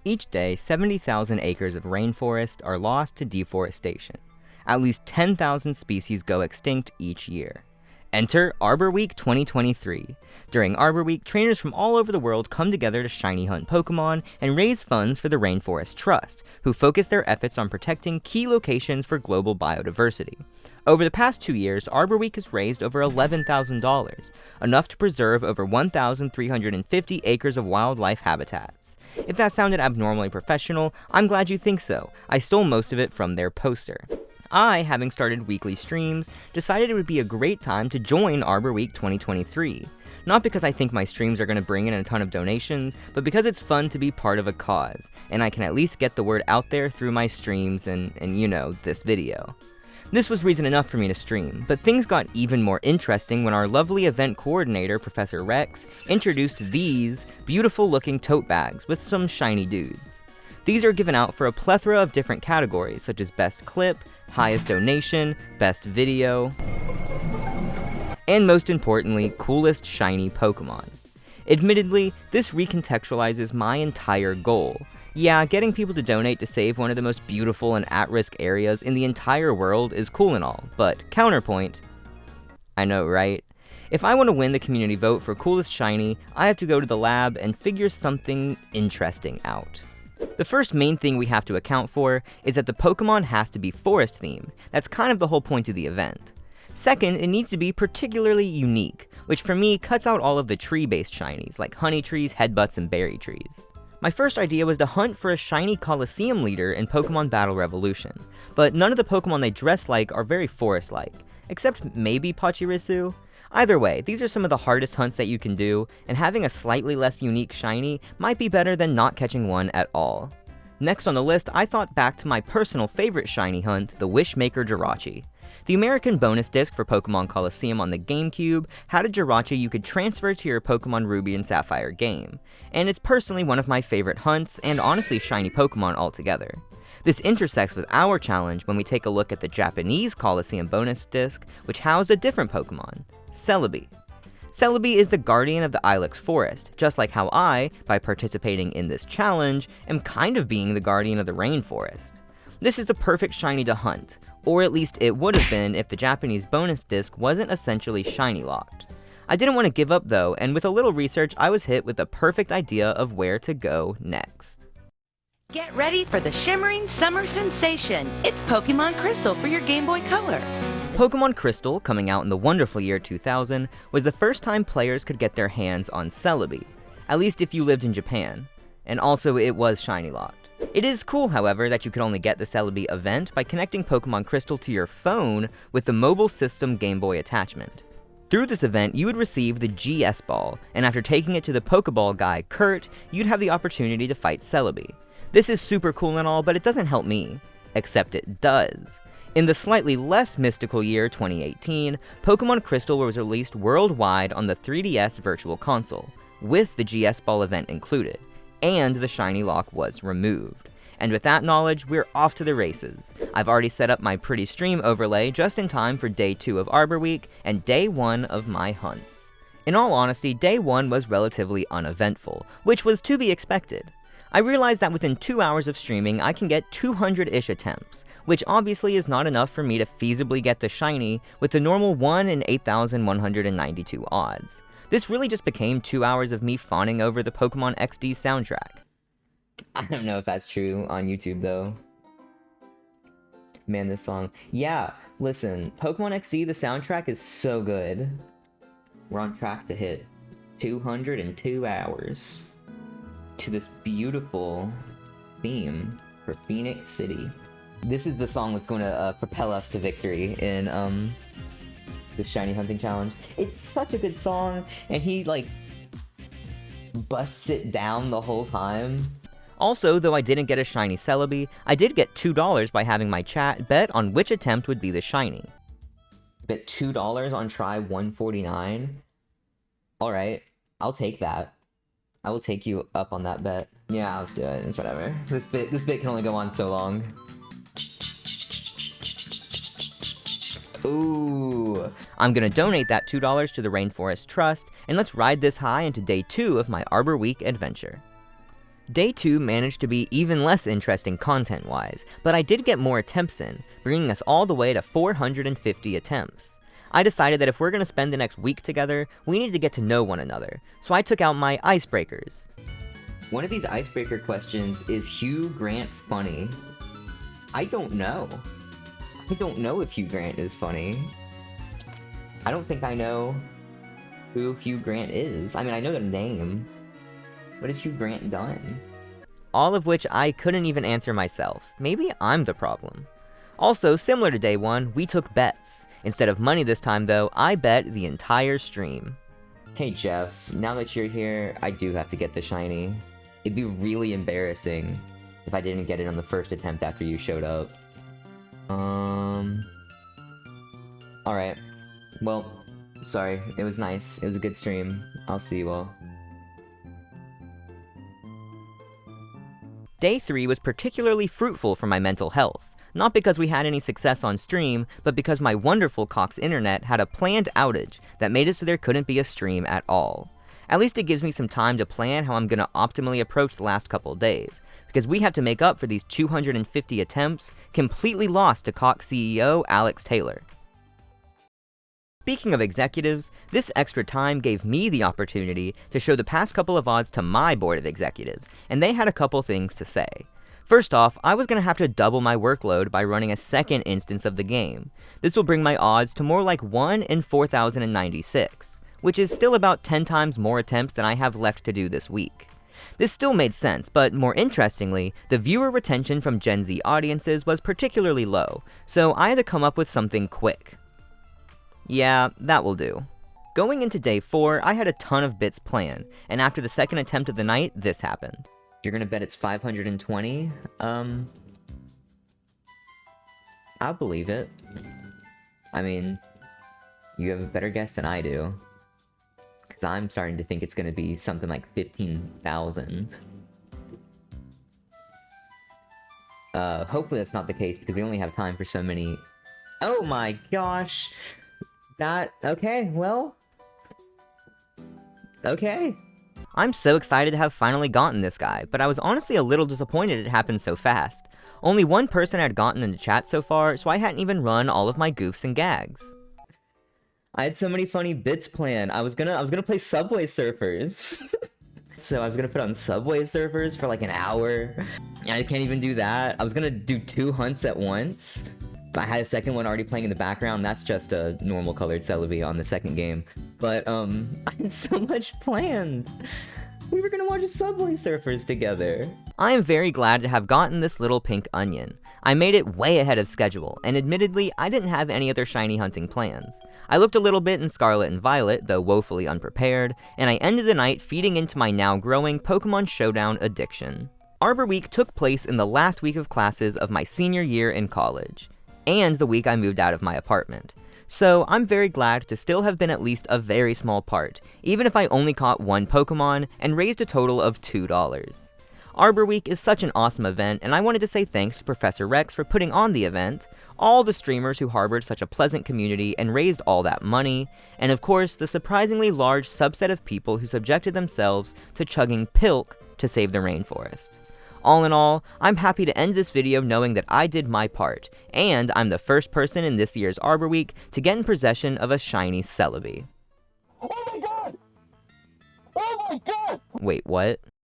Each day, 70,000 acres of rainforest are lost to deforestation. At least 10,000 species go extinct each year. Enter Arbor Week 2023. During Arbor Week, trainers from all over the world come together to shiny hunt Pokemon and raise funds for the Rainforest Trust, who focus their efforts on protecting key locations for global biodiversity. Over the past 2 years, Arbor Week has raised over $11,000, enough to preserve over 1,350 acres of wildlife habitats. If that sounded abnormally professional, I'm glad you think so. I stole most of it from their poster. I, having started weekly streams, decided it would be a great time to join Arbor Week 2023. Not because I think my streams are going to bring in a ton of donations, but because it's fun to be part of a cause, and I can at least get the word out there through my streams and you know, this video. This was reason enough for me to stream, but things got even more interesting when our lovely event coordinator, Professor Rex, introduced these beautiful-looking tote bags with some shiny dudes. These are given out for a plethora of different categories, such as Best Clip, Highest Donation, Best Video, and most importantly, Coolest Shiny Pokemon. Admittedly, this recontextualizes my entire goal. Yeah, getting people to donate to save one of the most beautiful and at-risk areas in the entire world is cool and all, but counterpoint, I know, right? If I want to win the community vote for Coolest Shiny, I have to go to the lab and figure something interesting out. The first main thing we have to account for is that the Pokemon has to be forest themed. That's kind of the whole point of the event. Second, it needs to be particularly unique, which for me cuts out all of the tree-based shinies like honey trees, headbutts, and berry trees. My first idea was to hunt for a shiny Colosseum leader in Pokemon Battle Revolution, but none of the Pokemon they dress like are very forest-like, except maybe Pachirisu. Either way, these are some of the hardest hunts that you can do, and having a slightly less unique shiny might be better than not catching one at all. Next on the list, I thought back to my personal favorite shiny hunt, the Wishmaker Jirachi. The American bonus disc for Pokemon Colosseum on the GameCube had a Jirachi you could transfer to your Pokemon Ruby and Sapphire game, and it's personally one of my favorite hunts, and honestly shiny Pokemon altogether. This intersects with our challenge when we take a look at the Japanese Colosseum bonus disc, which housed a different Pokemon, Celebi. Celebi is the guardian of the Ilex Forest, just like how I, by participating in this challenge, am kind of being the guardian of the rainforest. This is the perfect shiny to hunt, or at least it would have been if the Japanese bonus disc wasn't essentially shiny locked. I didn't want to give up though, and with a little research I was hit with the perfect idea of where to go next. Get ready for the shimmering summer sensation. It's Pokemon Crystal for your Game Boy Color. Pokemon Crystal, coming out in the wonderful year 2000, was the first time players could get their hands on Celebi, at least if you lived in Japan, and also it was shiny locked. It is cool, however, that you could only get the Celebi event by connecting Pokemon Crystal to your phone with the mobile system Game Boy attachment. Through this event, you would receive the GS Ball, and after taking it to the Pokeball guy, Kurt, you'd have the opportunity to fight Celebi. This is super cool and all, but it doesn't help me. Except it does. In the slightly less mystical year 2018, Pokemon Crystal was released worldwide on the 3DS Virtual Console, with the GS Ball event included, and the shiny lock was removed. And with that knowledge, we're off to the races. I've already set up my pretty stream overlay just in time for day 2 of Arbor Week and day 1 of my hunts. In all honesty, day 1 was relatively uneventful, which was to be expected. I realized that within 2 hours of streaming, I can get 200-ish attempts, which obviously is not enough for me to feasibly get the shiny with the normal 1 in 8,192 odds. This really just became 2 hours of me fawning over the Pokemon XD soundtrack. I don't know if that's true on YouTube, though. Man, this song. Yeah, listen, Pokemon XD, the soundtrack is so good. We're on track to hit 202 hours to this beautiful theme for Phoenix City. This is the song that's going to propel us to victory in, this shiny hunting challenge. It's such a good song, and he, like, busts it down the whole time. Also, though I didn't get a shiny Celebi, I did get $2 by having my chat bet on which attempt would be the shiny. Bet $2 on try 149? Alright, I'll take that. I will take you up on that bet. Yeah, let's do it. It's whatever. This bit can only go on so long. Ooh. I'm gonna donate that $2 to the Rainforest Trust, and let's ride this high into day 2 of my Arbor Week adventure. Day 2 managed to be even less interesting content-wise, but I did get more attempts in, bringing us all the way to 450 attempts. I decided that if we're going to spend the next week together, we need to get to know one another, so I took out my icebreakers. One of these icebreaker questions is Hugh Grant funny? I don't know. I don't know if Hugh Grant is funny. I don't think I know who Hugh Grant is. I mean, I know the name. What has Hugh Grant done? All of which I couldn't even answer myself. Maybe I'm the problem. Also, similar to day 1, we took bets. Instead of money this time though, I bet the entire stream. Hey Jeff, now that you're here, I do have to get the shiny. It'd be really embarrassing if I didn't get it on the first attempt after you showed up. Alright. Well, sorry, it was nice. It was a good stream. I'll see you all. Day 3 was particularly fruitful for my mental health. Not because we had any success on stream, but because my wonderful Cox internet had a planned outage that made it so there couldn't be a stream at all. At least it gives me some time to plan how I'm gonna optimally approach the last couple days, because we have to make up for these 250 attempts completely lost to Cox CEO Alex Taylor. Speaking of executives, this extra time gave me the opportunity to show the past couple of odds to my board of executives, and they had a couple things to say. First off, I was going to have to double my workload by running a second instance of the game. This will bring my odds to more like 1 in 4,096, which is still about 10 times more attempts than I have left to do this week. This still made sense, but more interestingly, the viewer retention from Gen Z audiences was particularly low, so I had to come up with something quick. Yeah, that will do. Going into day 4, I had a ton of bits planned, and after the second attempt of the night, this happened. You're gonna bet it's 520? I'll believe it. I mean, you have a better guess than I do. Because I'm starting to think it's gonna be something like 15,000. Hopefully that's not the case, because we only have time for so many... Oh my gosh! Okay, well... Okay. I'm so excited to have finally gotten this guy, but I was honestly a little disappointed it happened so fast. Only one person had gotten in the chat so far, so I hadn't even run all of my goofs and gags. I had so many funny bits planned. I was gonna play Subway Surfers. So I was gonna put on Subway Surfers for like an hour. I can't even do that. I was gonna do 2 hunts at once. I had a second one already playing in the background. That's just a normal colored Celebi on the second game. But, I had so much planned. We were gonna watch Subway Surfers together. I am very glad to have gotten this little pink onion. I made it way ahead of schedule, and admittedly, I didn't have any other shiny hunting plans. I looked a little bit in Scarlet and Violet, though woefully unprepared, and I ended the night feeding into my now growing Pokemon Showdown addiction. Arbor Week took place in the last week of classes of my senior year in college, and the week I moved out of my apartment. So I'm very glad to still have been at least a very small part, even if I only caught 1 Pokemon and raised a total of $2. Arbor Week is such an awesome event, and I wanted to say thanks to Professor Rex for putting on the event, all the streamers who harbored such a pleasant community and raised all that money, and of course the surprisingly large subset of people who subjected themselves to chugging pilk to save the rainforest. All in all, I'm happy to end this video knowing that I did my part, and I'm the first person in this year's Arbor Week to get in possession of a shiny Celebi. Oh my god! Oh my god! Wait, what?